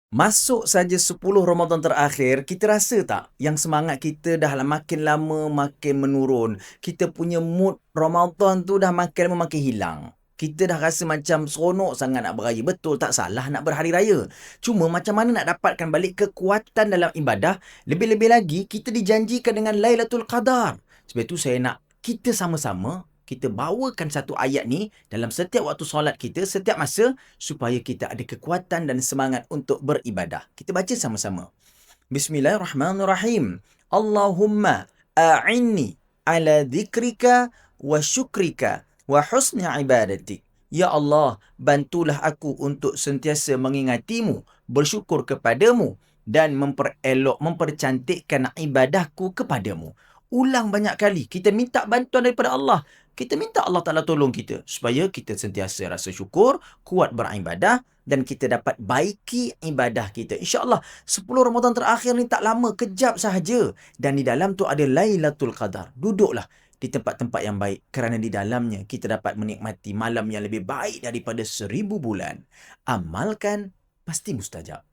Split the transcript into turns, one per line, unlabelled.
Masuk saja 10 Ramadan terakhir, kita rasa tak yang semangat kita dah makin lama makin menurun. Kita punya mood Ramadan tu dah makin lama makin hilang. Kita dah rasa macam seronok sangat nak beraya. Betul, tak salah nak berhari raya. Cuma macam mana nak dapatkan balik kekuatan dalam ibadah. Lebih-lebih lagi, kita dijanjikan dengan Lailatul Qadar. Sebab itu saya nak kita sama-sama kita bawakan satu ayat ni dalam setiap waktu solat kita, setiap masa, supaya kita ada kekuatan dan semangat untuk beribadah. Kita baca sama-sama. Bismillahirrahmanirrahim. Allahumma a'inni ala dhikrika wa syukrika wa husni ibadatik. Ya Allah, bantulah aku untuk sentiasa mengingatimu, bersyukur kepadamu dan mempercantikkan ibadahku kepadamu. Ulang banyak kali. Kita minta bantuan daripada Allah. Kita minta Allah Ta'ala tolong kita supaya kita sentiasa rasa syukur, kuat beribadah dan kita dapat baiki ibadah kita. InsyaAllah 10 Ramadan terakhir ni tak lama, kejap sahaja. Dan di dalam tu ada Lailatul Qadar. Duduklah di tempat-tempat yang baik kerana di dalamnya kita dapat menikmati malam yang lebih baik daripada 1000 bulan. Amalkan, pasti mustajab.